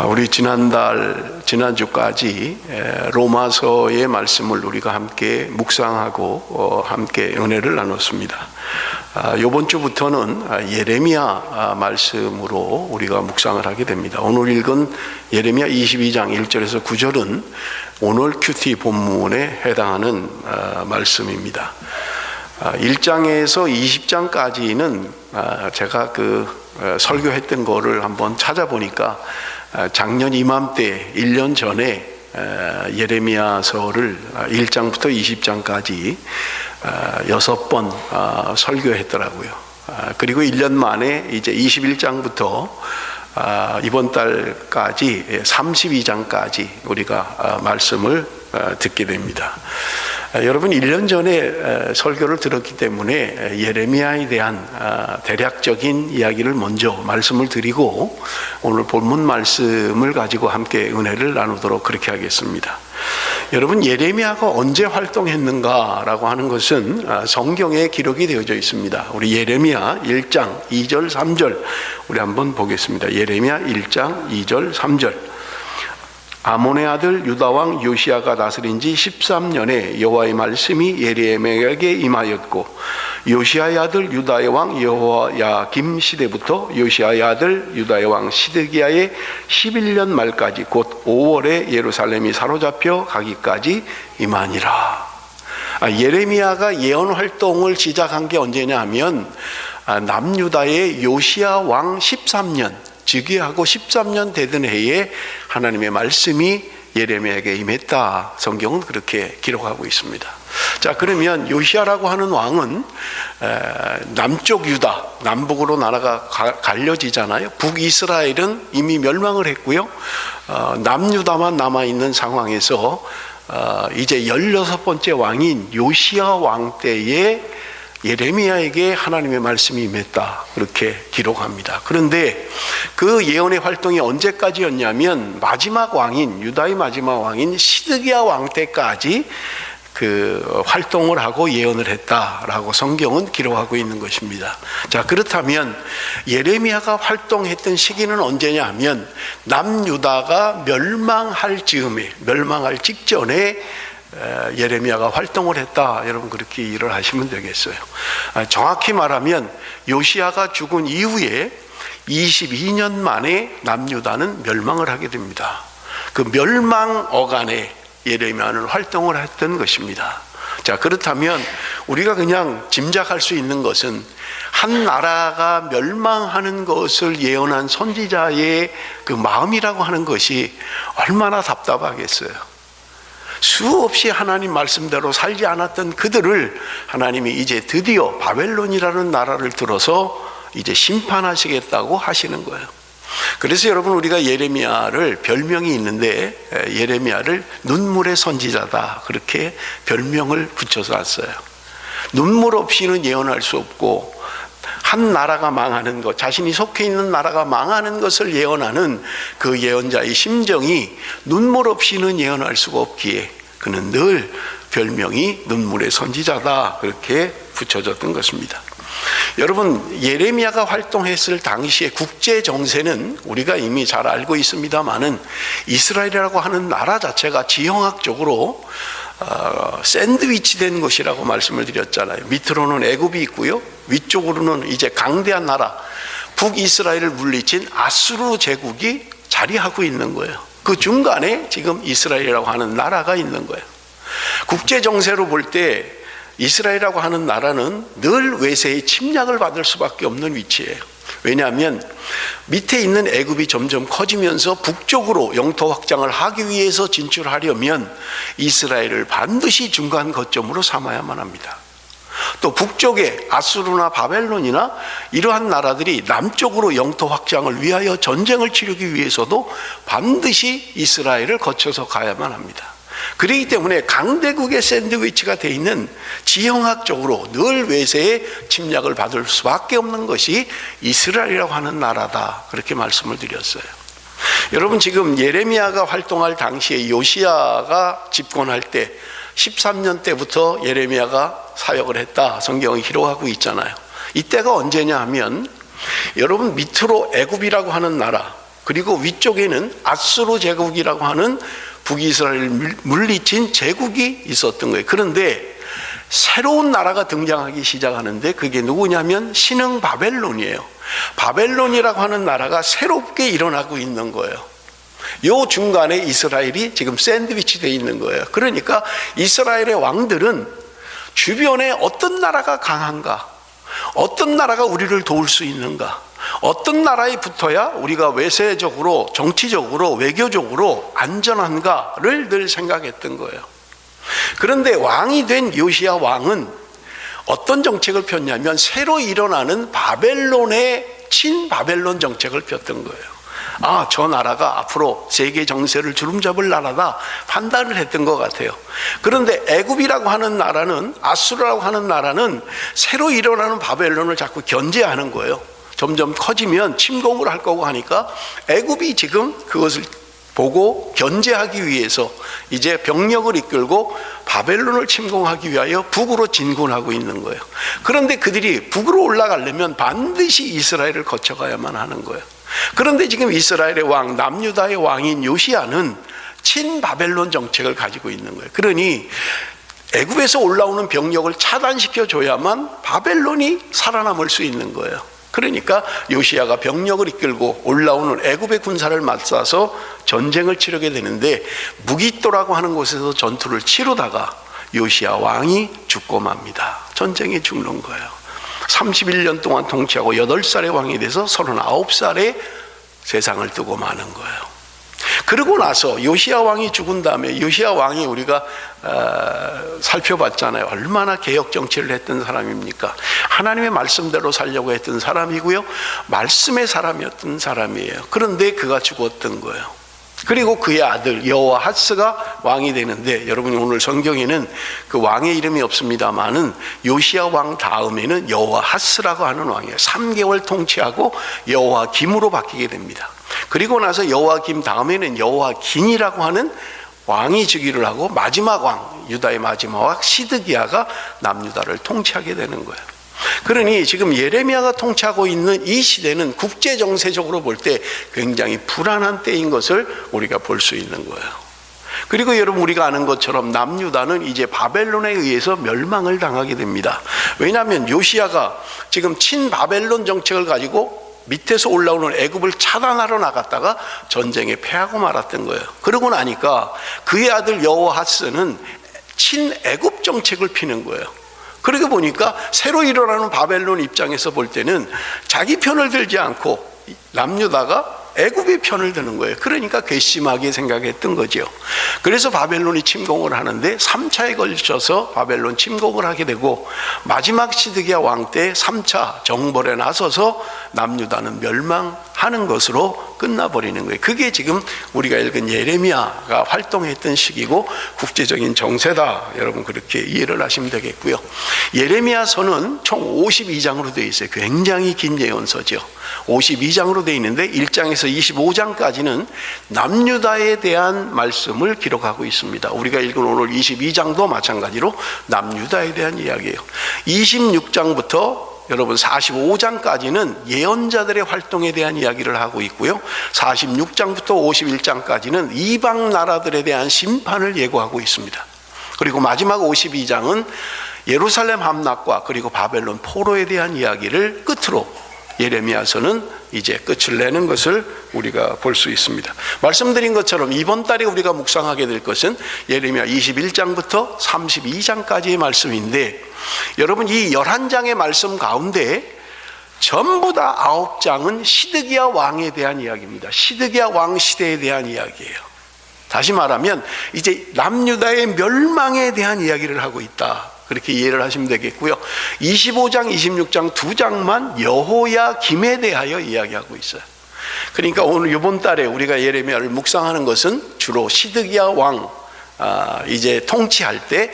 우리 지난주까지 로마서의 말씀을 우리가 함께 묵상하고 함께 은혜를 나눴습니다. 이번 주부터는 예레미야 말씀으로 우리가 묵상을 하게 됩니다. 오늘 읽은 예레미야 22장 1절에서 9절은 오늘 큐티 본문에 해당하는 말씀입니다. 1장에서 20장까지는 제가 설교했던 거를 한번 찾아보니까 작년 이맘때 1년 전에 예레미야서를 1장부터 20장까지 6번 설교했더라고요. 그리고 1년 만에 이제 21장부터 이번 달까지 32장까지 우리가 말씀을 듣게 됩니다. 여러분 1년 전에 설교를 들었기 때문에 예레미야에 대한 대략적인 이야기를 먼저 말씀을 드리고 오늘 본문 말씀을 가지고 함께 은혜를 나누도록 그렇게 하겠습니다. 여러분 예레미야가 언제 활동했는가라고 하는 것은 성경에 기록이 되어져 있습니다. 우리 예레미야 1장 2절 3절 우리 한번 보겠습니다. 예레미야 1장 2절 3절 아몬의 아들 유다왕 요시야가 다스린 지 13년에 여호와의 말씀이 예레미야에게 임하였고 요시야의 아들 유다의 왕 여호야김 시대부터 요시야의 아들 유다의 왕 시드기야의 11년 말까지 곧 5월에 예루살렘이 사로잡혀 가기까지 임하니라. 예레미야가 예언 활동을 시작한 게 언제냐 하면 남유다의 요시야 왕 13년 즉위하고 13년 되던 해에 하나님의 말씀이 예레미야에게 임했다. 성경은 그렇게 기록하고 있습니다. 자, 그러면 요시야라고 하는 왕은 남쪽 유다, 남북으로 나라가 갈려지잖아요. 북이스라엘은 이미 멸망을 했고요. 남유다만 남아있는 상황에서 이제 16번째 왕인 요시야 왕 때에 예레미야에게 하나님의 말씀이 임했다. 그렇게 기록합니다. 그런데 그 예언의 활동이 언제까지였냐면 마지막 왕인 유다의 마지막 왕인 시드기야 왕 때까지 활동을 하고 예언을 했다라고 성경은 기록하고 있는 것입니다. 자, 그렇다면 예레미야가 활동했던 시기는 언제냐 하면 남유다가 멸망할 직전에 예레미야가 활동을 했다. 여러분 그렇게 이해를 하시면 되겠어요. 정확히 말하면 요시야가 죽은 이후에 22년 만에 남유다는 멸망을 하게 됩니다. 그 멸망 어간에 예레미야는 활동을 했던 것입니다. 자, 그렇다면 우리가 그냥 짐작할 수 있는 것은 한 나라가 멸망하는 것을 예언한 선지자의 그 마음이라고 하는 것이 얼마나 답답하겠어요. 수없이 하나님 말씀대로 살지 않았던 그들을 하나님이 이제 드디어 바벨론이라는 나라를 들어서 이제 심판하시겠다고 하시는 거예요. 그래서 여러분 우리가 예레미야를 별명이 있는데 예레미야를 눈물의 선지자다 그렇게 별명을 붙여서 왔어요. 눈물 없이는 예언할 수 없고 한 나라가 망하는 것, 자신이 속해 있는 나라가 망하는 것을 예언하는 그 예언자의 심정이 눈물 없이는 예언할 수가 없기에 그는 늘 별명이 눈물의 선지자다 그렇게 붙여졌던 것입니다. 여러분 예레미야가 활동했을 당시의 국제 정세는 우리가 이미 잘 알고 있습니다만은 이스라엘이라고 하는 나라 자체가 지형학적으로 샌드위치 된 것이라고 말씀을 드렸잖아요. 밑으로는 애굽이 있고요. 위쪽으로는 이제 강대한 나라 북이스라엘을 물리친 아수르 제국이 자리하고 있는 거예요. 그 중간에 지금 이스라엘이라고 하는 나라가 있는 거예요. 국제 정세로 볼 때 이스라엘이라고 하는 나라는 늘 외세의 침략을 받을 수밖에 없는 위치예요. 왜냐하면 밑에 있는 애굽이 점점 커지면서 북쪽으로 영토 확장을 하기 위해서 진출하려면 이스라엘을 반드시 중간 거점으로 삼아야만 합니다. 또 북쪽에 아수르나 바벨론이나 이러한 나라들이 남쪽으로 영토 확장을 위하여 전쟁을 치르기 위해서도 반드시 이스라엘을 거쳐서 가야만 합니다. 그렇기 때문에 강대국의 샌드위치가 되어 있는 지형학적으로 늘 외세의 침략을 받을 수밖에 없는 것이 이스라엘이라고 하는 나라다 그렇게 말씀을 드렸어요. 여러분 지금 예레미야가 활동할 당시에 요시야가 집권할 때 13년 때부터 예레미야가 사역을 했다 성경이 기록하고 있잖아요. 이때가 언제냐 하면 여러분 밑으로 애굽이라고 하는 나라 그리고 위쪽에는 아수르 제국이라고 하는 북이스라엘을 물리친 제국이 있었던 거예요. 그런데 새로운 나라가 등장하기 시작하는데 그게 누구냐면 신흥 바벨론이에요. 바벨론이라고 하는 나라가 새롭게 일어나고 있는 거예요. 요 중간에 이스라엘이 지금 샌드위치 되어 있는 거예요. 그러니까 이스라엘의 왕들은 주변에 어떤 나라가 강한가, 어떤 나라가 우리를 도울 수 있는가, 어떤 나라에 붙어야 우리가 외세적으로, 정치적으로, 외교적으로 안전한가를 늘 생각했던 거예요. 그런데 왕이 된 요시야 왕은 어떤 정책을 폈냐면 새로 일어나는 바벨론의 친바벨론 정책을 폈던 거예요. 아, 저 나라가 앞으로 세계 정세를 주름잡을 나라다 판단을 했던 것 같아요. 그런데 애굽이라고 하는 나라는, 아수르라고 하는 나라는 새로 일어나는 바벨론을 자꾸 견제하는 거예요. 점점 커지면 침공을 할 거고 하니까 애굽이 지금 그것을 보고 견제하기 위해서 이제 병력을 이끌고 바벨론을 침공하기 위하여 북으로 진군하고 있는 거예요. 그런데 그들이 북으로 올라가려면 반드시 이스라엘을 거쳐가야만 하는 거예요. 그런데 지금 이스라엘의 왕, 남유다의 왕인 요시야는 친바벨론 정책을 가지고 있는 거예요. 그러니 애굽에서 올라오는 병력을 차단시켜 줘야만 바벨론이 살아남을 수 있는 거예요. 그러니까 요시야가 병력을 이끌고 올라오는 애굽의 군사를 맞서서 전쟁을 치르게 되는데 무기또라고 하는 곳에서 전투를 치르다가 요시야 왕이 죽고 맙니다. 전쟁에 죽는 거예요. 31년 동안 통치하고 8살의 왕이 돼서 39살에 세상을 뜨고 마는 거예요. 그러고 나서 요시야 왕이 죽은 다음에 요시야 왕이 우리가 살펴봤잖아요. 얼마나 개혁 정치를 했던 사람입니까? 하나님의 말씀대로 살려고 했던 사람이고요, 말씀의 사람이었던 사람이에요. 그런데 그가 죽었던 거예요. 그리고 그의 아들 여호아하스가 왕이 되는데, 여러분이 오늘 성경에는 그 왕의 이름이 없습니다만은 요시야 왕 다음에는 여호아하스라고 하는 왕이에요. 3개월 통치하고 여호아김으로 바뀌게 됩니다. 그리고 나서 여호아김 다음에는 여호아긴이라고 하는 왕이 즉위를 하고 마지막 왕, 유다의 마지막 왕 시드기야가 남유다를 통치하게 되는 거예요. 그러니 지금 예레미야가 통치하고 있는 이 시대는 국제 정세적으로 볼 때 굉장히 불안한 때인 것을 우리가 볼 수 있는 거예요. 그리고 여러분, 우리가 아는 것처럼 남유다는 이제 바벨론에 의해서 멸망을 당하게 됩니다. 왜냐하면 요시야가 지금 친바벨론 정책을 가지고 밑에서 올라오는 애굽을 차단하러 나갔다가 전쟁에 패하고 말았던 거예요. 그러고 나니까 그의 아들 여호아하스는 친애굽 정책을 피는 거예요. 그러고 보니까 새로 일어나는 바벨론 입장에서 볼 때는 자기 편을 들지 않고 남유다가 애굽의 편을 드는 거예요. 그러니까 괘씸하게 생각했던 거죠. 그래서 바벨론이 침공을 하는데 3차에 걸쳐서 바벨론 침공을 하게 되고, 마지막 시드기야 왕 때 3차 정벌에 나서서 남유다는 멸망하는 것으로 끝나버리는 거예요. 그게 지금 우리가 읽은 예레미야가 활동했던 시기고 국제적인 정세다. 여러분, 그렇게 이해를 하시면 되겠고요. 예레미야서는 총 52장으로 되어 있어요. 굉장히 긴 예언서죠. 52장으로 되어 있는데 1장에서 25장까지는 남유다에 대한 말씀을 기록하고 있습니다. 우리가 읽은 오늘 22장도 마찬가지로 남유다에 대한 이야기예요. 26장부터 여러분 45장까지는 예언자들의 활동에 대한 이야기를 하고 있고요, 46장부터 51장까지는 이방 나라들에 대한 심판을 예고하고 있습니다. 그리고 마지막 52장은 예루살렘 함락과 그리고 바벨론 포로에 대한 이야기를 끝으로 예레미야서는 이제 끝을 내는 것을 우리가 볼 수 있습니다. 말씀드린 것처럼 이번 달에 우리가 묵상하게 될 것은 예레미야 21장부터 32장까지의 말씀인데, 여러분, 이 11장의 말씀 가운데 전부 다 9장은 시드기야 왕에 대한 이야기입니다. 시드기야 왕 시대에 대한 이야기예요. 다시 말하면 이제 남유다의 멸망에 대한 이야기를 하고 있다, 그렇게 이해를 하시면 되겠고요. 25장, 26장 두 장만 여호야김에 대하여 이야기하고 있어요. 그러니까 오늘 이번 달에 우리가 예레미야를 묵상하는 것은 주로 시드기야 왕 이제 통치할 때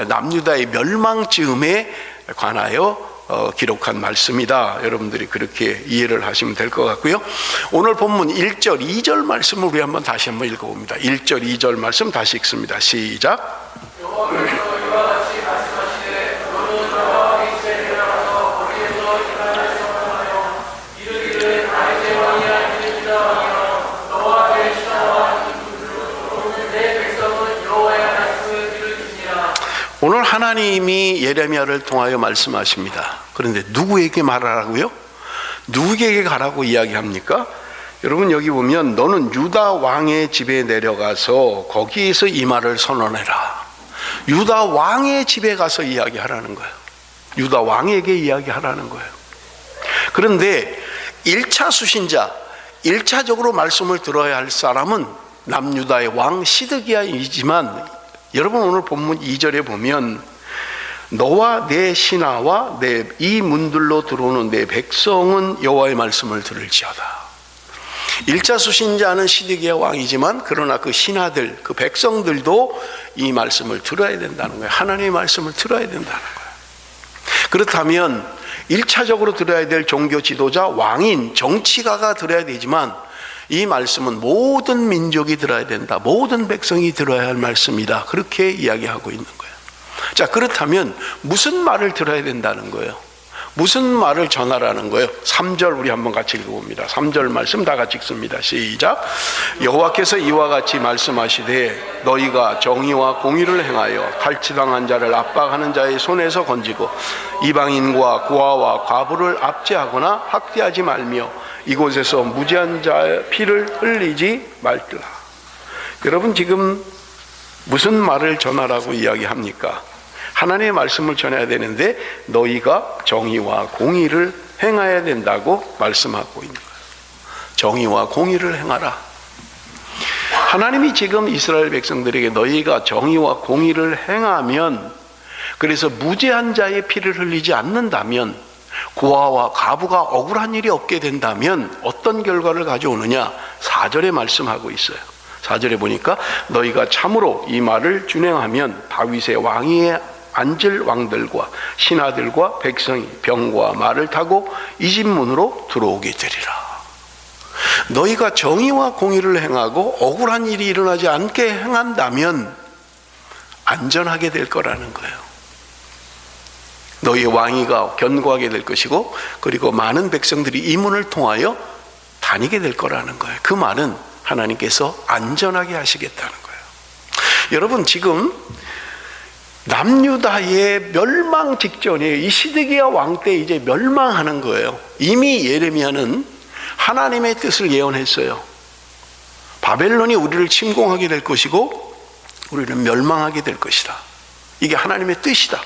남유다의 멸망 즈음에 관하여 기록한 말씀이다. 여러분들이 그렇게 이해를 하시면 될 것 같고요. 오늘 본문 1절, 2절 말씀을 우리 한번 다시 한번 읽어봅니다. 1절, 2절 말씀 다시 읽습니다. 시작. 하나님이 예레미야를 통하여 말씀하십니다. 그런데 누구에게 말하라고요? 누구에게 가라고 이야기합니까? 여러분, 여기 보면 너는 유다 왕의 집에 내려가서 거기에서 이 말을 선언해라. 유다 왕의 집에 가서 이야기하라는 거예요. 유다 왕에게 이야기하라는 거예요. 그런데 1차 수신자, 1차적으로 말씀을 들어야 할 사람은 남유다의 왕 시드기야이지만, 여러분 오늘 본문 2절에 보면 너와 내 신하와 내 이 문들로 들어오는 내 백성은 여호와의 말씀을 들을지어다. 1차 수신자는 시드기야 왕이지만 그러나 그 신하들, 그 백성들도 이 말씀을 들어야 된다는 거예요. 하나님의 말씀을 들어야 된다는 거예요. 그렇다면 1차적으로 들어야 될 종교 지도자, 왕인, 정치가가 들어야 되지만 이 말씀은 모든 민족이 들어야 된다. 모든 백성이 들어야 할 말씀이다. 그렇게 이야기하고 있는 거예요. 자, 그렇다면 무슨 말을 들어야 된다는 거예요? 무슨 말을 전하라는 거예요? 3절 우리 한번 같이 읽어봅니다. 3절 말씀 다 같이 읽습니다. 시작. 여호와께서 이와 같이 말씀하시되 너희가 정의와 공의를 행하여 갈치당한 자를 압박하는 자의 손에서 건지고 이방인과 고아와 과부를 압제하거나 학대하지 말며 이곳에서 무죄한 자의 피를 흘리지 말더라. 여러분, 지금 무슨 말을 전하라고 이야기합니까? 하나님의 말씀을 전해야 되는데 너희가 정의와 공의를 행해야 된다고 말씀하고 있는 거예요. 정의와 공의를 행하라. 하나님이 지금 이스라엘 백성들에게 너희가 정의와 공의를 행하면, 그래서 무죄한 자의 피를 흘리지 않는다면, 고아와 과부가 억울한 일이 없게 된다면 어떤 결과를 가져오느냐? 4절에 말씀하고 있어요. 4절에 보니까 너희가 참으로 이 말을 준행하면 다윗의 왕위에 앉을 왕들과 신하들과 백성이 병과 말을 타고 이 집 문으로 들어오게 되리라. 너희가 정의와 공의를 행하고 억울한 일이 일어나지 않게 행한다면 안전하게 될 거라는 거예요. 너희의 왕위가 견고하게 될 것이고, 그리고 많은 백성들이 이 문을 통하여 다니게 될 거라는 거예요. 그 말은 하나님께서 안전하게 하시겠다는 거예요. 여러분, 지금 남유다의 멸망 직전이에요. 이 시드기야 왕 때 이제 멸망하는 거예요. 이미 예레미야는 하나님의 뜻을 예언했어요. 바벨론이 우리를 침공하게 될 것이고 우리는 멸망하게 될 것이다. 이게 하나님의 뜻이다.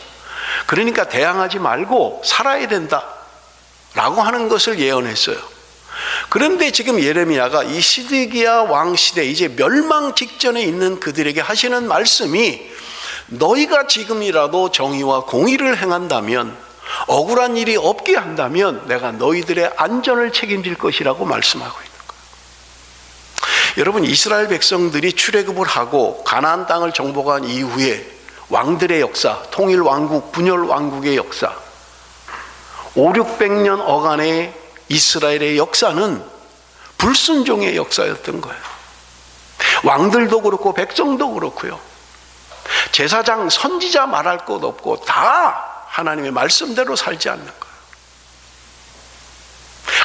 그러니까 대항하지 말고 살아야 된다 라고 하는 것을 예언했어요. 그런데 지금 예레미야가 이 시드기야 왕 시대, 이제 멸망 직전에 있는 그들에게 하시는 말씀이 너희가 지금이라도 정의와 공의를 행한다면, 억울한 일이 없게 한다면 내가 너희들의 안전을 책임질 것이라고 말씀하고 있는 거예요. 여러분, 이스라엘 백성들이 출애굽을 하고 가나안 땅을 정복한 이후에 왕들의 역사, 통일왕국, 분열왕국의 역사, 500~600년 어간의 이스라엘의 역사는 불순종의 역사였던 거예요. 왕들도 그렇고 백성도 그렇고요. 제사장, 선지자 말할 것 없고 다 하나님의 말씀대로 살지 않는 거예요.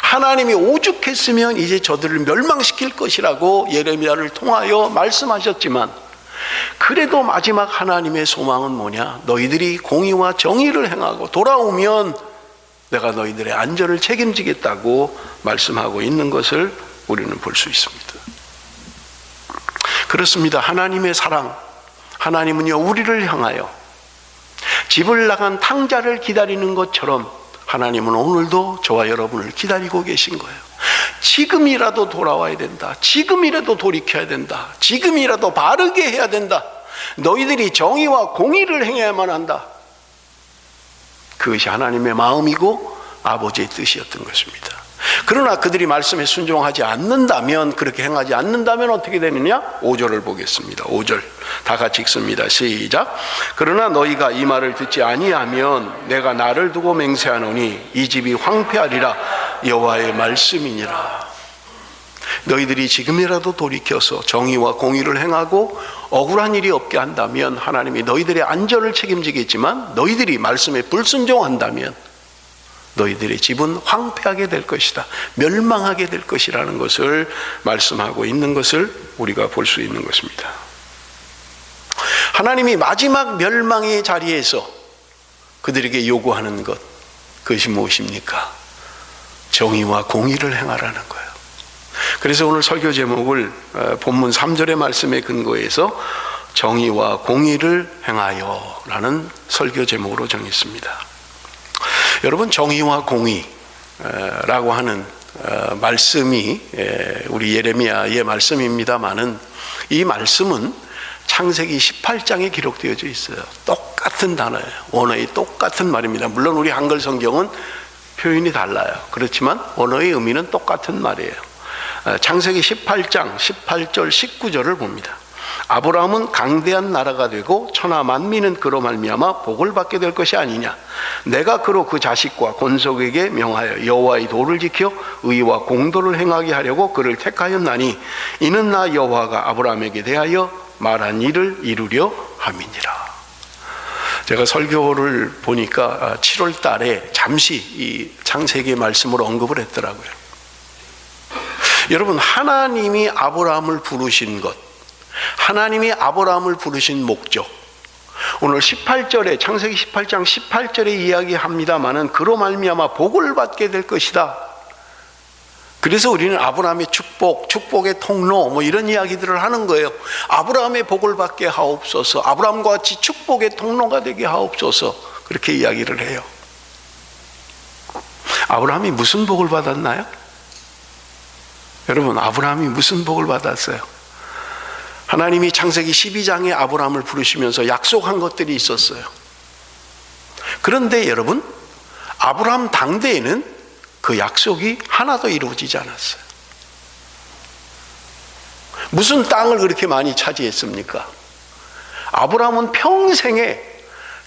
하나님이 오죽했으면 이제 저들을 멸망시킬 것이라고 예레미야를 통하여 말씀하셨지만, 그래도 마지막 하나님의 소망은 뭐냐? 너희들이 공의와 정의를 행하고 돌아오면 내가 너희들의 안전을 책임지겠다고 말씀하고 있는 것을 우리는 볼 수 있습니다. 그렇습니다. 하나님의 사랑, 하나님은요, 우리를 향하여 집을 나간 탕자를 기다리는 것처럼 하나님은 오늘도 저와 여러분을 기다리고 계신 거예요. 지금이라도 돌아와야 된다. 지금이라도 돌이켜야 된다. 지금이라도 바르게 해야 된다. 너희들이 정의와 공의를 행해야만 한다. 그것이 하나님의 마음이고 아버지의 뜻이었던 것입니다. 그러나 그들이 말씀에 순종하지 않는다면, 그렇게 행하지 않는다면 어떻게 되느냐? 5절을 보겠습니다. 5절 다 같이 읽습니다. 시작. 그러나 너희가 이 말을 듣지 아니하면 내가 나를 두고 맹세하노니 이 집이 황폐하리라. 여호와의 말씀이니라. 너희들이 지금이라도 돌이켜서 정의와 공의를 행하고 억울한 일이 없게 한다면 하나님이 너희들의 안전을 책임지겠지만, 너희들이 말씀에 불순종한다면 너희들의 집은 황폐하게 될 것이다. 멸망하게 될 것이라는 것을 말씀하고 있는 것을 우리가 볼 수 있는 것입니다. 하나님이 마지막 멸망의 자리에서 그들에게 요구하는 것, 그것이 무엇입니까? 정의와 공의를 행하라는 거예요. 그래서 오늘 설교 제목을 본문 3절의 말씀에 근거해서 정의와 공의를 행하여 라는 설교 제목으로 정했습니다. 여러분, 정의와 공의라고 하는 말씀이 우리 예레미야의 말씀입니다마는 이 말씀은 창세기 18장에 기록되어져 있어요. 똑같은 단어예요. 원어의 똑같은 말입니다. 물론 우리 한글 성경은 표현이 달라요. 그렇지만 원어의 의미는 똑같은 말이에요. 창세기 18장 18절 19절을 봅니다. 아브라함은 강대한 나라가 되고 천하 만민은 그로 말미암아 복을 받게 될 것이 아니냐. 내가 그로 그 자식과 권속에게 명하여 여호와의 도를 지켜 의와 공도를 행하게 하려고 그를 택하였나니 이는 나 여호와가 아브라함에게 대하여 말한 일을 이루려 함이니라. 제가 설교를 보니까 7월 달에 잠시 이 창세기 말씀을 언급을 했더라고요. 여러분, 하나님이 아브라함을 부르신 것, 하나님이 아브라함을 부르신 목적, 오늘 18절에 창세기 18장 18절에 이야기합니다마는 그로 말미암아 복을 받게 될 것이다. 그래서 우리는 아브라함의 축복, 축복의 통로 뭐 이런 이야기들을 하는 거예요. 아브라함의 복을 받게 하옵소서, 아브라함과 같이 축복의 통로가 되게 하옵소서, 그렇게 이야기를 해요. 아브라함이 무슨 복을 받았나요? 여러분, 아브라함이 무슨 복을 받았어요? 하나님이 창세기 12장에 아브라함을 부르시면서 약속한 것들이 있었어요. 그런데 여러분, 아브라함 당대에는 그 약속이 하나도 이루어지지 않았어요. 무슨 땅을 그렇게 많이 차지했습니까? 아브라함은 평생에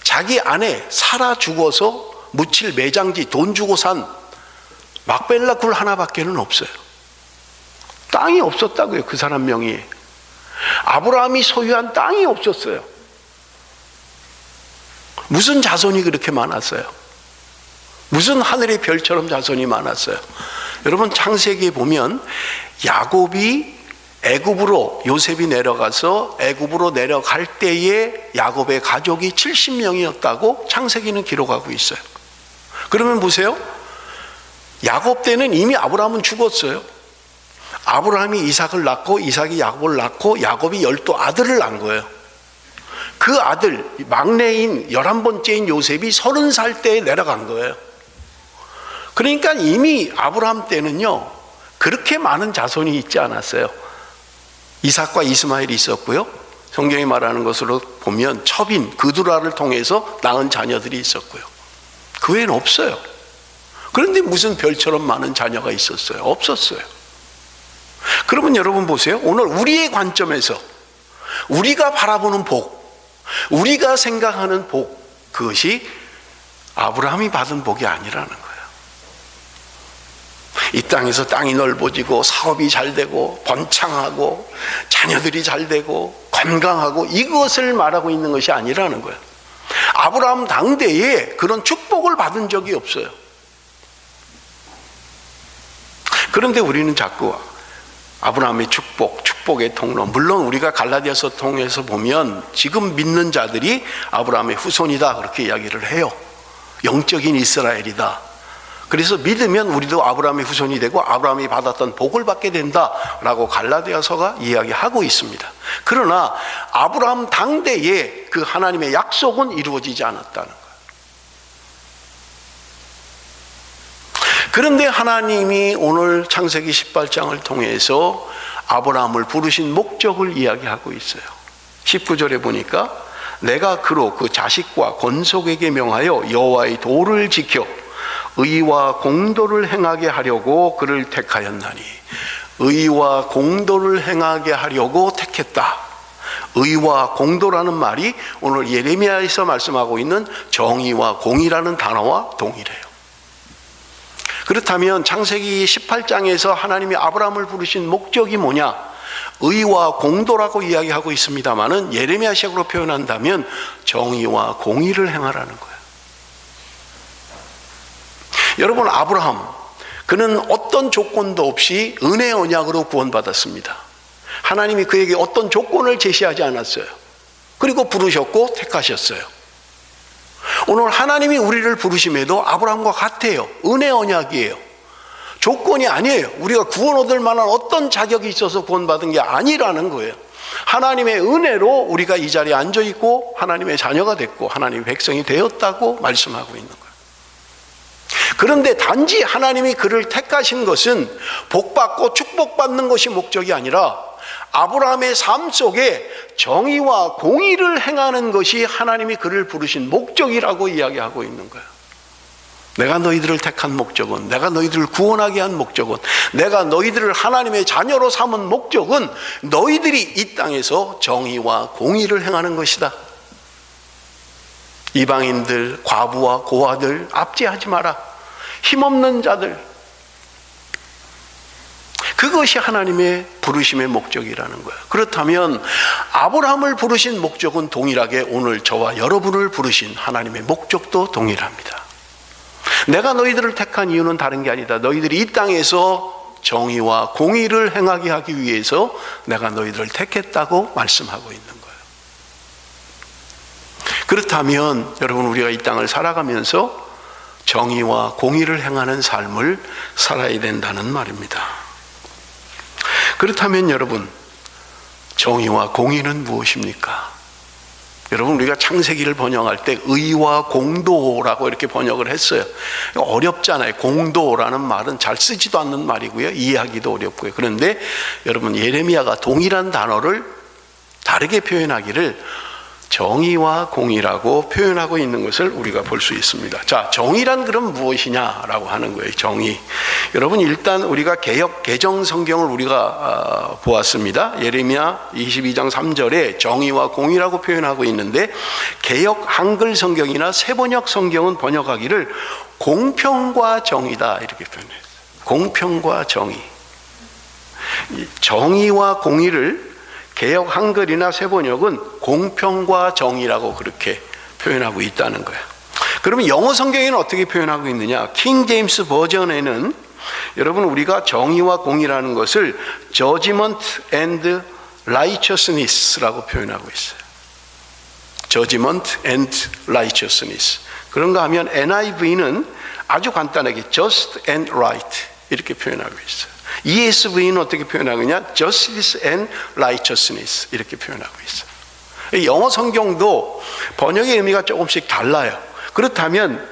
자기 아내 사라 죽어서 묻힐 매장지 돈 주고 산 막벨라 굴 하나밖에는 없어요. 땅이 없었다고요. 그 사람 명의에 아브라함이 소유한 땅이 없었어요. 무슨 자손이 그렇게 많았어요? 무슨 하늘의 별처럼 자손이 많았어요? 여러분, 창세기에 보면 야곱이 애굽으로, 요셉이 내려가서 애굽으로 내려갈 때에 야곱의 가족이 70명이었다고 창세기는 기록하고 있어요. 그러면 보세요. 야곱 때는 이미 아브라함은 죽었어요. 아브라함이 이삭을 낳고 이삭이 야곱을 낳고 야곱이 12아들을 낳은 거예요. 그 아들 막내인 11번째인 요셉이 30살 때에 내려간 거예요. 그러니까 이미 아브라함 때는요 그렇게 많은 자손이 있지 않았어요. 이삭과 이스마엘이 있었고요, 성경이 말하는 것으로 보면 첩인 그두라를 통해서 낳은 자녀들이 있었고요. 그 외에는 없어요. 그런데 무슨 별처럼 많은 자녀가 있었어요? 없었어요. 그러면 여러분 보세요. 오늘 우리의 관점에서 우리가 바라보는 복, 우리가 생각하는 복, 그것이 아브라함이 받은 복이 아니라는 거예요. 이 땅에서 땅이 넓어지고 사업이 잘 되고 번창하고 자녀들이 잘 되고 건강하고 이것을 말하고 있는 것이 아니라는 거예요. 아브라함 당대에 그런 축복을 받은 적이 없어요. 그런데 우리는 자꾸 아브라함의 축복, 축복의 통로, 물론 우리가 갈라디아서 통해서 보면 지금 믿는 자들이 아브라함의 후손이다 그렇게 이야기를 해요. 영적인 이스라엘이다. 그래서 믿으면 우리도 아브라함의 후손이 되고 아브라함이 받았던 복을 받게 된다라고 갈라디아서가 이야기하고 있습니다. 그러나 아브라함 당대에 그 하나님의 약속은 이루어지지 않았다는 거예요. 그런데 하나님이 오늘 창세기 18장을 통해서 아브라함을 부르신 목적을 이야기하고 있어요. 19절에 보니까 내가 그로 그 자식과 권속에게 명하여 여호와의 도를 지켜 의와 공도를 행하게 하려고 그를 택하였나니, 의와 공도를 행하게 하려고 택했다. 의와 공도라는 말이 오늘 예레미야에서 말씀하고 있는 정의와 공의라는 단어와 동일해요. 그렇다면 창세기 18장에서 하나님이 아브라함을 부르신 목적이 뭐냐? 의와 공도라고 이야기하고 있습니다마는 예레미야식으로 표현한다면 정의와 공의를 행하라는 거예요. 여러분, 아브라함, 그는 어떤 조건도 없이 은혜 언약으로 구원받았습니다. 하나님이 그에게 어떤 조건을 제시하지 않았어요. 그리고 부르셨고 택하셨어요. 오늘 하나님이 우리를 부르심에도 아브라함과 같아요. 은혜 언약이에요. 조건이 아니에요. 우리가 구원 얻을 만한 어떤 자격이 있어서 구원받은 게 아니라는 거예요. 하나님의 은혜로 우리가 이 자리에 앉아 있고 하나님의 자녀가 됐고 하나님의 백성이 되었다고 말씀하고 있는 거예요. 그런데 단지 하나님이 그를 택하신 것은 복받고 축복받는 것이 목적이 아니라 아브라함의 삶 속에 정의와 공의를 행하는 것이 하나님이 그를 부르신 목적이라고 이야기하고 있는 거예요. 내가 너희들을 택한 목적은, 내가 너희들을 구원하게 한 목적은, 내가 너희들을 하나님의 자녀로 삼은 목적은 너희들이 이 땅에서 정의와 공의를 행하는 것이다. 이방인들, 과부와 고아들 압제하지 마라. 힘없는 자들, 그것이 하나님의 부르심의 목적이라는 거예요. 그렇다면 아브라함을 부르신 목적은 동일하게 오늘 저와 여러분을 부르신 하나님의 목적도 동일합니다. 내가 너희들을 택한 이유는 다른 게 아니다. 너희들이 이 땅에서 정의와 공의를 행하게 하기 위해서 내가 너희들을 택했다고 말씀하고 있는 거예요. 그렇다면 여러분, 우리가 이 땅을 살아가면서 정의와 공의를 행하는 삶을 살아야 된다는 말입니다. 그렇다면 여러분, 정의와 공의는 무엇입니까? 여러분, 우리가 창세기를 번역할 때 의와 공도라고 이렇게 번역을 했어요. 어렵잖아요. 공도라는 말은 잘 쓰지도 않는 말이고요, 이해하기도 어렵고요. 그런데 여러분, 예레미야가 동일한 단어를 다르게 표현하기를 정의와 공의라고 표현하고 있는 것을 우리가 볼 수 있습니다. 자, 정의란 그럼 무엇이냐라고 하는 거예요. 정의. 여러분, 일단 우리가 개역 개정 성경을 우리가 보았습니다. 예레미야 22장 3절에 정의와 공의라고 표현하고 있는데, 개역 한글 성경이나 세번역 성경은 번역하기를 공평과 정의다 이렇게 표현해요. 공평과 정의. 정의와 공의를 개역 한글이나 세번역은 공평과 정의라고 그렇게 표현하고 있다는 거예요. 그러면 영어 성경에는 어떻게 표현하고 있느냐? 킹 제임스 버전에는 여러분, 우리가 정의와 공의라는 것을 judgment and righteousness라고 표현하고 있어요. judgment and righteousness. 그런가 하면 NIV는 아주 간단하게 just and right 이렇게 표현하고 있어요. ESV는 어떻게 표현하느냐? Justice and Righteousness 이렇게 표현하고 있어요. 영어 성경도 번역의 의미가 조금씩 달라요. 그렇다면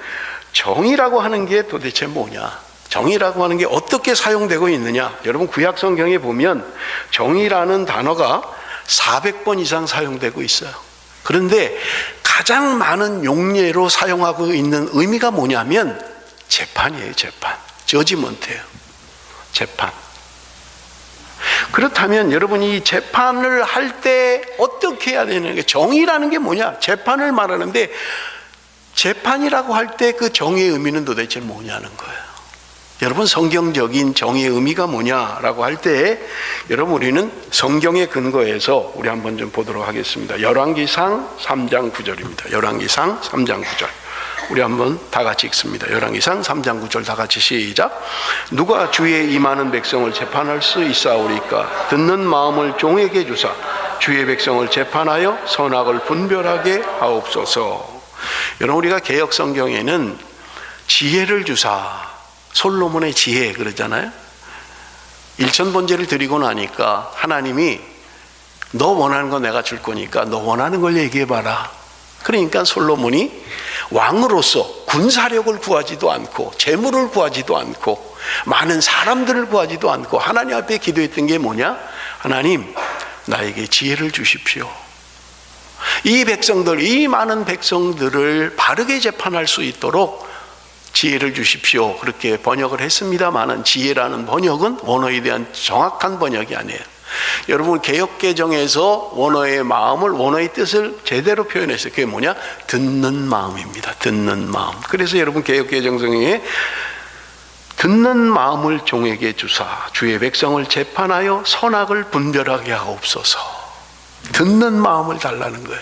정의라고 하는 게 도대체 뭐냐? 정의라고 하는 게 어떻게 사용되고 있느냐? 여러분, 구약 성경에 보면 정의라는 단어가 400번 이상 사용되고 있어요. 그런데 가장 많은 용례로 사용하고 있는 의미가 뭐냐면 재판이에요. 재판. 저지먼트예요. 재판. 그렇다면 여러분이 재판을 할 때 어떻게 해야 되는 게, 정의라는 게 뭐냐? 재판을 말하는데 재판이라고 할 때 그 정의의 의미는 도대체 뭐냐는 거예요. 여러분, 성경적인 정의의 의미가 뭐냐라고 할 때 여러분, 우리는 성경에 근거해서 우리 한번 좀 보도록 하겠습니다. 열왕기상 3장 9절입니다. 열왕기상 3장 9절. 우리 한번 다 같이 읽습니다. 열왕기상 3장 9절 다 같이 시작. 누가 주의 임하는 백성을 재판할 수 있사오리까? 듣는 마음을 종에게 주사 주의 백성을 재판하여 선악을 분별하게 하옵소서. 여러분, 우리가 개역 성경에는 지혜를 주사, 솔로몬의 지혜 그러잖아요. 일천번제를 드리고 나니까 하나님이 너 원하는 거 내가 줄 거니까 너 원하는 걸 얘기해봐라. 그러니까 솔로몬이 왕으로서 군사력을 구하지도 않고 재물을 구하지도 않고 많은 사람들을 구하지도 않고 하나님 앞에 기도했던 게 뭐냐? 하나님, 나에게 지혜를 주십시오. 이 백성들, 이 많은 백성들을 바르게 재판할 수 있도록 지혜를 주십시오. 그렇게 번역을 했습니다만은 지혜라는 번역은 원어에 대한 정확한 번역이 아니에요. 여러분, 개역개정에서 원어의 마음을, 원어의 뜻을 제대로 표현했어요. 그게 뭐냐? 듣는 마음입니다. 듣는 마음. 그래서 여러분, 개역개정성에 듣는 마음을 종에게 주사 주의 백성을 재판하여 선악을 분별하게 하옵소서. 듣는 마음을 달라는 거예요.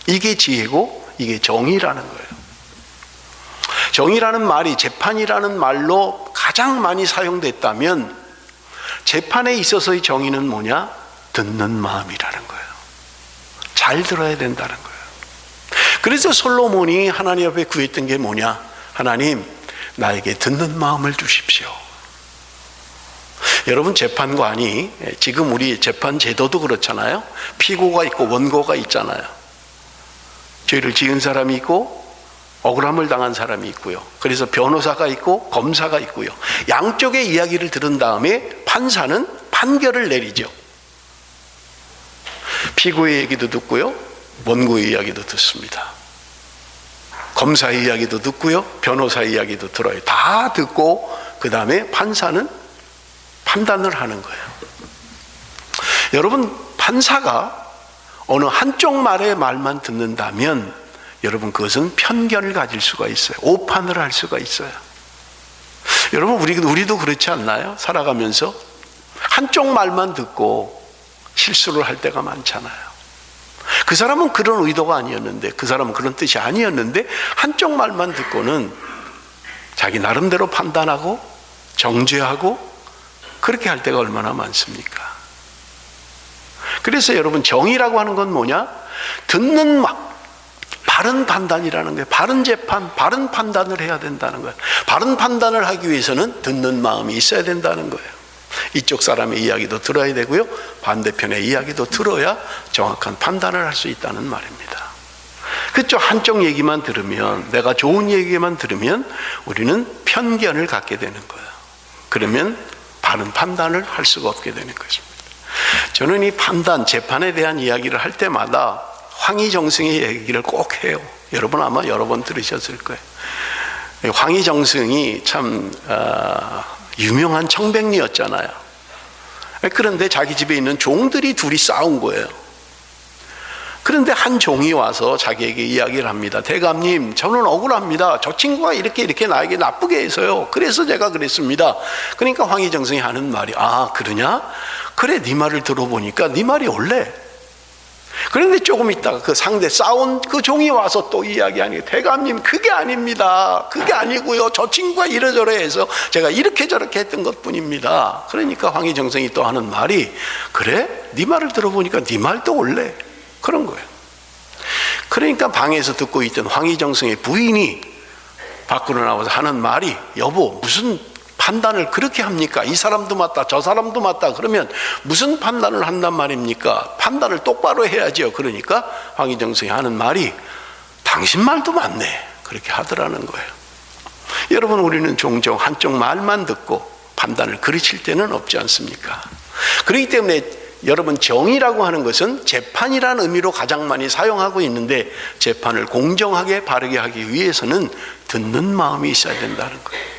이게 지혜고 이게 정의라는 거예요. 정의라는 말이 재판이라는 말로 가장 많이 사용됐다면 재판에 있어서의 정의는 뭐냐? 듣는 마음이라는 거예요. 잘 들어야 된다는 거예요. 그래서 솔로몬이 하나님 앞에 구했던 게 뭐냐? 하나님, 나에게 듣는 마음을 주십시오. 여러분, 재판관이, 지금 우리 재판 제도도 그렇잖아요. 피고가 있고 원고가 있잖아요. 죄를 지은 사람이 있고 억울함을 당한 사람이 있고요. 그래서 변호사가 있고 검사가 있고요. 양쪽의 이야기를 들은 다음에 판사는 판결을 내리죠. 피고의 얘기도 듣고요, 원고의 이야기도 듣습니다. 검사의 이야기도 듣고요, 변호사의 이야기도 들어요. 다 듣고 그 다음에 판사는 판단을 하는 거예요. 여러분, 판사가 어느 한쪽 말의 말만 듣는다면 여러분, 그것은 편견을 가질 수가 있어요. 오판을 할 수가 있어요. 여러분, 우리도 그렇지 않나요? 살아가면서 한쪽 말만 듣고 실수를 할 때가 많잖아요. 그 사람은 그런 의도가 아니었는데, 그 사람은 그런 뜻이 아니었는데 한쪽 말만 듣고는 자기 나름대로 판단하고 정죄하고 그렇게 할 때가 얼마나 많습니까? 그래서 여러분, 정의라고 하는 건 뭐냐? 듣는 바른 판단이라는 거예요. 바른 재판, 바른 판단을 해야 된다는 거예요. 바른 판단을 하기 위해서는 듣는 마음이 있어야 된다는 거예요. 이쪽 사람의 이야기도 들어야 되고요, 반대편의 이야기도 들어야 정확한 판단을 할 수 있다는 말입니다. 그쪽 한쪽 얘기만 들으면, 내가 좋은 얘기만 들으면 우리는 편견을 갖게 되는 거예요. 그러면 바른 판단을 할 수가 없게 되는 것입니다. 저는 이 판단, 재판에 대한 이야기를 할 때마다 황희정승의 얘기를 꼭 해요. 여러분 아마 여러 번 들으셨을 거예요. 황희정승이 참 유명한 청백리였잖아요. 그런데 자기 집에 있는 종들이 둘이 싸운 거예요. 그런데 한 종이 와서 자기에게 이야기를 합니다. 대감님, 저는 억울합니다. 저 친구가 이렇게 나에게 나쁘게 해서요. 그래서 제가 그랬습니다. 그러니까 황희정승이 하는 말이, 아, 그러냐? 그래, 네 말을 들어보니까 네 말이 옳네. 그런데 조금 있다가 그 상대 싸운 그 종이 와서 또 이야기하니, 대감님, 그게 아닙니다. 그게 아니고요, 저 친구가 이러저러 해서 제가 이렇게 저렇게 했던 것뿐입니다. 그러니까 황희정승이 또 하는 말이, 그래? 네 말을 들어보니까 네 말도 옳네. 그런 거예요. 그러니까 방에서 듣고 있던 황희정승의 부인이 밖으로 나와서 하는 말이, 여보, 무슨 판단을 그렇게 합니까? 이 사람도 맞다, 저 사람도 맞다. 그러면 무슨 판단을 한단 말입니까? 판단을 똑바로 해야죠. 그러니까 황희정승이 하는 말이, 당신 말도 맞네. 그렇게 하더라는 거예요. 여러분, 우리는 종종 한쪽 말만 듣고 판단을 그르칠 때는 없지 않습니까? 그렇기 때문에 여러분, 정의라고 하는 것은 재판이라는 의미로 가장 많이 사용하고 있는데, 재판을 공정하게 바르게 하기 위해서는 듣는 마음이 있어야 된다는 거예요.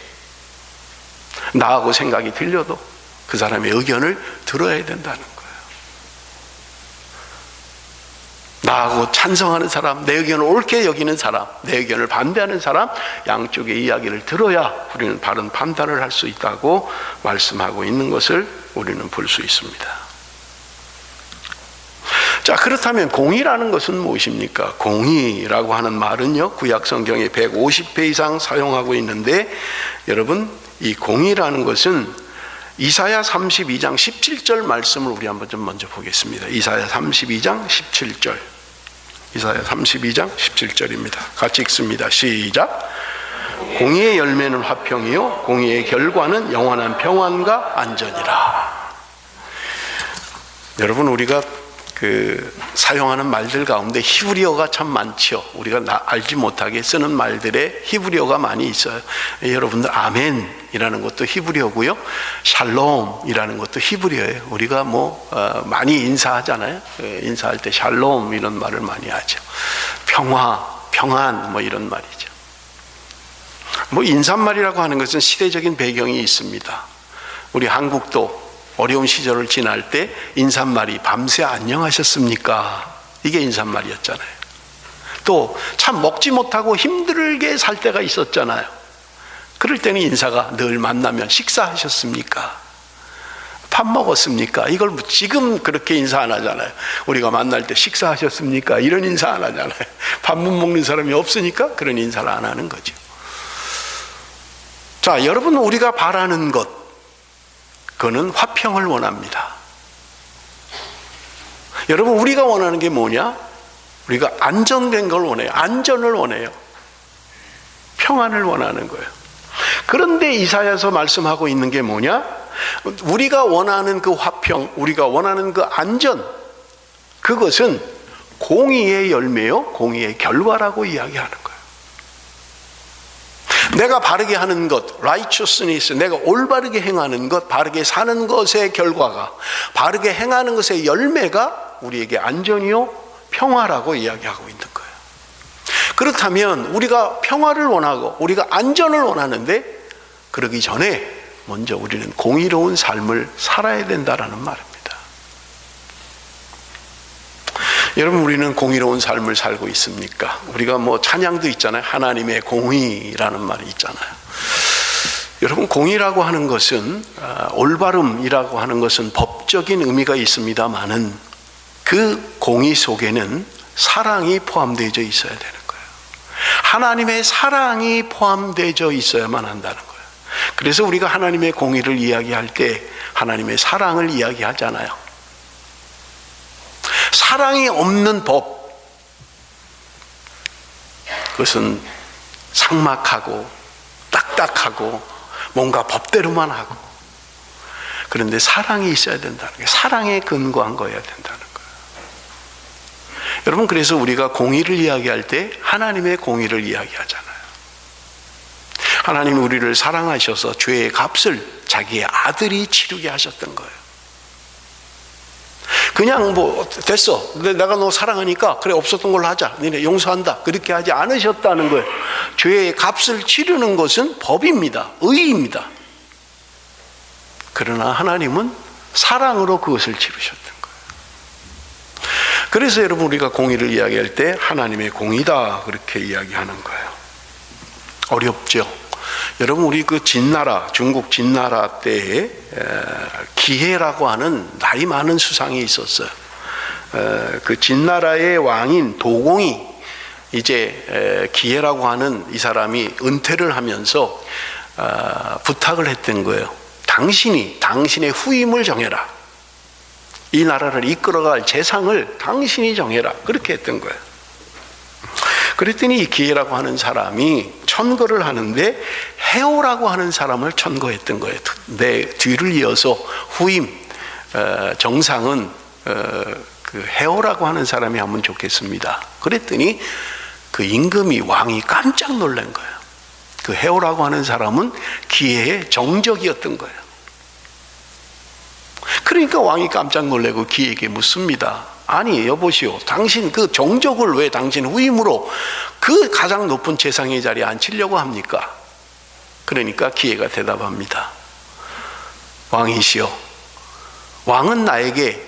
나하고 생각이 틀려도 그 사람의 의견을 들어야 된다는 거예요. 나하고 찬성하는 사람, 내 의견을 옳게 여기는 사람, 내 의견을 반대하는 사람, 양쪽의 이야기를 들어야 우리는 바른 판단을 할 수 있다고 말씀하고 있는 것을 우리는 볼 수 있습니다. 자, 그렇다면 공의라는 것은 무엇입니까? 공의라고 하는 말은요, 구약 성경에 150회 이상 사용하고 있는데, 여러분, 이 공의라는 것은 이사야 32장 17절 말씀을 우리 한번 좀 먼저 보겠습니다. 이사야 32장 17절. 이사야 32장 17절입니다. 같이 읽습니다. 시작. 공의의 열매는 화평이요 공의의 결과는 영원한 평안과 안전이라. 여러분, 우리가 사용하는 말들 가운데 히브리어가 참 많죠. 우리가 알지 못하게 쓰는 말들에 히브리어가 많이 있어요. 여러분들, 아멘이라는 것도 히브리어고요, 샬롬이라는 것도 히브리어예요. 우리가 많이 인사하잖아요. 인사할 때 샬롬 이런 말을 많이 하죠. 평화, 평안 이런 말이죠. 인사말이라고 하는 것은 시대적인 배경이 있습니다. 우리 한국도 어려운 시절을 지날 때 인사말이 밤새 안녕하셨습니까? 이게 인사말이었잖아요. 또 참 먹지 못하고 힘들게 살 때가 있었잖아요. 그럴 때는 인사가 늘 만나면 식사하셨습니까? 밥 먹었습니까? 이걸 지금 그렇게 인사 안 하잖아요. 우리가 만날 때 식사하셨습니까? 이런 인사 안 하잖아요. 밥 못 먹는 사람이 없으니까 그런 인사를 안 하는 거죠. 자, 여러분, 우리가 바라는 것, 그거는 화평을 원합니다. 여러분, 우리가 원하는 게 뭐냐? 우리가 안정된 걸 원해요. 안전을 원해요. 평안을 원하는 거예요. 그런데 이사야서 말씀하고 있는 게 뭐냐? 우리가 원하는 그 화평, 우리가 원하는 그 안전, 그것은 공의의 열매요, 공의의 결과라고 이야기하는 거예요. 내가 바르게 하는 것, righteousness, 내가 올바르게 행하는 것, 바르게 사는 것의 결과가, 바르게 행하는 것의 열매가 우리에게 안전이요, 평화라고 이야기하고 있는 거예요. 그렇다면 우리가 평화를 원하고 우리가 안전을 원하는데, 그러기 전에 먼저 우리는 공의로운 삶을 살아야 된다라는 말입니다. 여러분, 우리는 공의로운 삶을 살고 있습니까? 우리가 찬양도 있잖아요. 하나님의 공의라는 말이 있잖아요. 여러분, 공의라고 하는 것은, 올바름이라고 하는 것은 법적인 의미가 있습니다만은 그 공의 속에는 사랑이 포함되어 있어야 되는 거예요. 하나님의 사랑이 포함되어 있어야만 한다는 거예요. 그래서 우리가 하나님의 공의를 이야기할 때 하나님의 사랑을 이야기하잖아요. 사랑이 없는 법, 그것은 삭막하고 딱딱하고 뭔가 법대로만 하고, 그런데 사랑이 있어야 된다는 거예요. 사랑에 근거한 거여야 된다는 거예요. 여러분, 그래서 우리가 공의를 이야기할 때 하나님의 공의를 이야기하잖아요. 하나님이 우리를 사랑하셔서 죄의 값을 자기의 아들이 치르게 하셨던 거예요. 그냥 됐어, 내가 너 사랑하니까 그래, 없었던 걸로 하자, 너네 용서한다, 그렇게 하지 않으셨다는 거예요. 죄의 값을 치르는 것은 법입니다. 의입니다. 그러나 하나님은 사랑으로 그것을 치르셨던 거예요. 그래서 여러분, 우리가 공의를 이야기할 때 하나님의 공의다, 그렇게 이야기하는 거예요. 어렵죠. 여러분, 우리 그 진나라, 중국 진나라 때에 기해라고 하는 나이 많은 수상이 있었어요. 그 진나라의 왕인 도공이 이제 기해라고 하는 이 사람이 은퇴를 하면서 부탁을 했던 거예요. 당신이 당신의 후임을 정해라. 이 나라를 이끌어갈 재상을 당신이 정해라. 그렇게 했던 거예요. 그랬더니 이 기해라고 하는 사람이 천거를 하는데 해오라고 하는 사람을 천거했던 거예요. 내 뒤를 이어서 후임 정상은 그 해오라고 하는 사람이 하면 좋겠습니다. 그랬더니 그 임금이, 왕이 깜짝 놀란 거예요. 그 해오라고 하는 사람은 기해의 정적이었던 거예요. 그러니까 왕이 깜짝 놀라고 기해에게 묻습니다. 아니, 여보시오, 당신 그 정적을 왜 당신 후임으로 그 가장 높은 재상의 자리에 앉히려고 합니까? 그러니까 기해가 대답합니다. 왕이시여, 왕은 나에게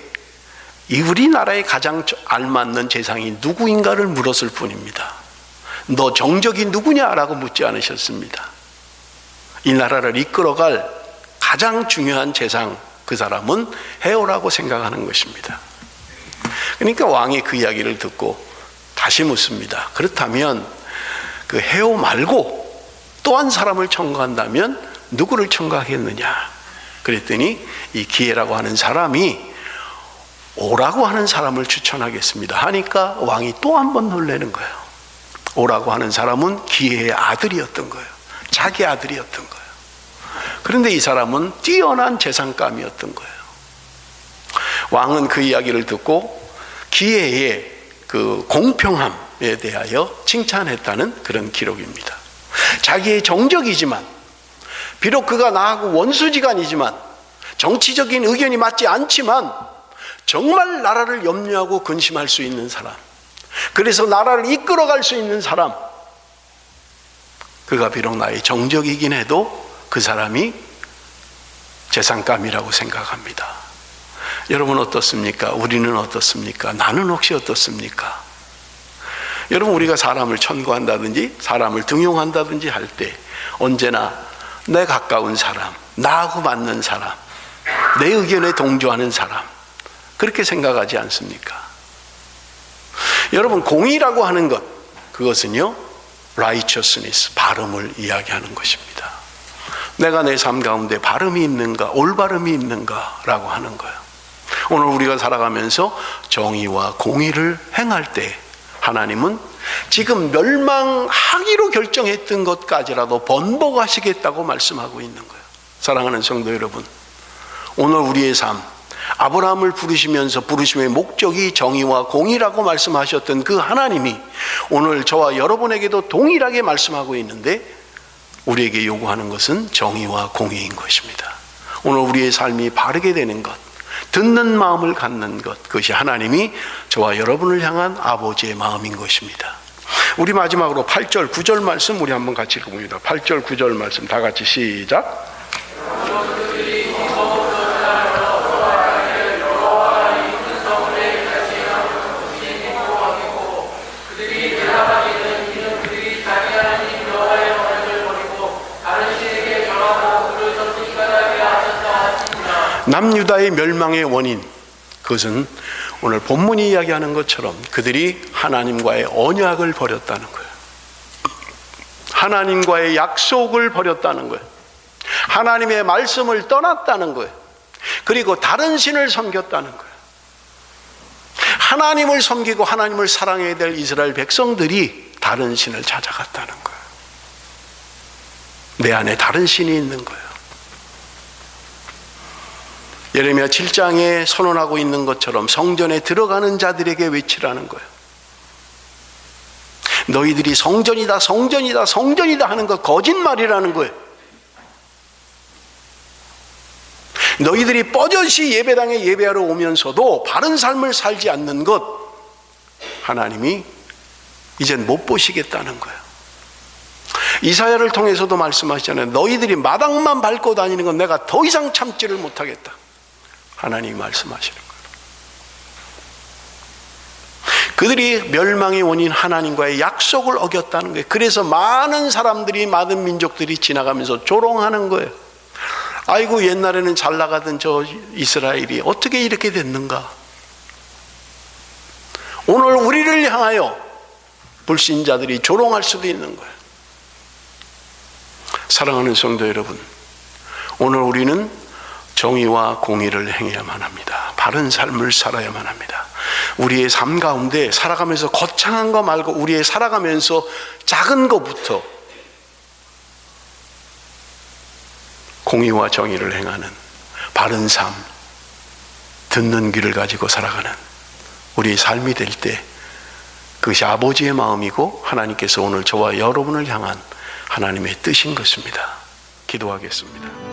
이 우리나라에 가장 알맞는 재상이 누구인가를 물었을 뿐입니다. 너 정적이 누구냐라고 묻지 않으셨습니다. 이 나라를 이끌어갈 가장 중요한 재상, 그 사람은 해오라고 생각하는 것입니다. 그러니까 왕이 그 이야기를 듣고 다시 묻습니다. 그렇다면 그 해오 말고 또 한 사람을 청구한다면 누구를 청구하겠느냐? 그랬더니 이 기해라고 하는 사람이 오라고 하는 사람을 추천하겠습니다 하니까 왕이 또 한 번 놀라는 거예요. 오라고 하는 사람은 기해의 아들이었던 거예요. 자기 아들이었던 거예요. 그런데 이 사람은 뛰어난 재상감이었던 거예요. 왕은 그 이야기를 듣고 기해의 그 공평함에 대하여 칭찬했다는 그런 기록입니다. 자기의 정적이지만, 비록 그가 나하고 원수지간이지만, 정치적인 의견이 맞지 않지만 정말 나라를 염려하고 근심할 수 있는 사람, 그래서 나라를 이끌어갈 수 있는 사람, 그가 비록 나의 정적이긴 해도 그 사람이 재상감이라고 생각합니다. 여러분 어떻습니까? 우리는 어떻습니까? 나는 혹시 어떻습니까? 여러분, 우리가 사람을 천거한다든지 사람을 등용한다든지 할 때 언제나 내 가까운 사람, 나하고 맞는 사람, 내 의견에 동조하는 사람, 그렇게 생각하지 않습니까? 여러분, 공의라고 하는 것, 그것은요, righteousness, 바름을 이야기하는 것입니다. 내가 내 삶 가운데 바름이 있는가, 올바름이 있는가라고 하는 거예요. 오늘 우리가 살아가면서 정의와 공의를 행할 때 하나님은 지금 멸망하기로 결정했던 것까지라도 번복하시겠다고 말씀하고 있는 거예요. 사랑하는 성도 여러분, 오늘 우리의 삶, 아브라함을 부르시면서 부르심의 목적이 정의와 공의라고 말씀하셨던 그 하나님이 오늘 저와 여러분에게도 동일하게 말씀하고 있는데, 우리에게 요구하는 것은 정의와 공의인 것입니다. 오늘 우리의 삶이 바르게 되는 것, 듣는 마음을 갖는 것, 그것이 하나님이 저와 여러분을 향한 아버지의 마음인 것입니다. 우리 마지막으로 8절 9절 말씀 우리 한번 같이 읽어봅니다. 8절 9절 말씀 다 같이 시작. 남유다의 멸망의 원인, 그것은 오늘 본문이 이야기하는 것처럼 그들이 하나님과의 언약을 버렸다는 거예요. 하나님과의 약속을 버렸다는 거예요. 하나님의 말씀을 떠났다는 거예요. 그리고 다른 신을 섬겼다는 거예요. 하나님을 섬기고 하나님을 사랑해야 될 이스라엘 백성들이 다른 신을 찾아갔다는 거예요. 내 안에 다른 신이 있는 거예요. 예레미야 7장에 선언하고 있는 것처럼 성전에 들어가는 자들에게 외치라는 거예요. 너희들이 성전이다, 성전이다, 성전이다 하는 것 거짓말이라는 거예요. 너희들이 뻐젓이 예배당에 예배하러 오면서도 바른 삶을 살지 않는 것, 하나님이 이젠 못 보시겠다는 거예요. 이사야를 통해서도 말씀하시잖아요. 너희들이 마당만 밟고 다니는 건 내가 더 이상 참지를 못하겠다. 하나님이 말씀하시는 거예요. 그들이 멸망의 원인 하나님과의 약속을 어겼다는 거예요. 그래서 많은 사람들이, 많은 민족들이 지나가면서 조롱하는 거예요. 아이고, 옛날에는 잘 나가던 저 이스라엘이 어떻게 이렇게 됐는가. 오늘 우리를 향하여 불신자들이 조롱할 수도 있는 거예요. 사랑하는 성도 여러분, 오늘 우리는 정의와 공의를 행해야만 합니다. 바른 삶을 살아야만 합니다. 우리의 삶 가운데 살아가면서 거창한 거 말고 우리의 살아가면서 작은 것부터 공의와 정의를 행하는 바른 삶, 듣는 귀를 가지고 살아가는 우리의 삶이 될 때 그것이 아버지의 마음이고 하나님께서 오늘 저와 여러분을 향한 하나님의 뜻인 것입니다. 기도하겠습니다.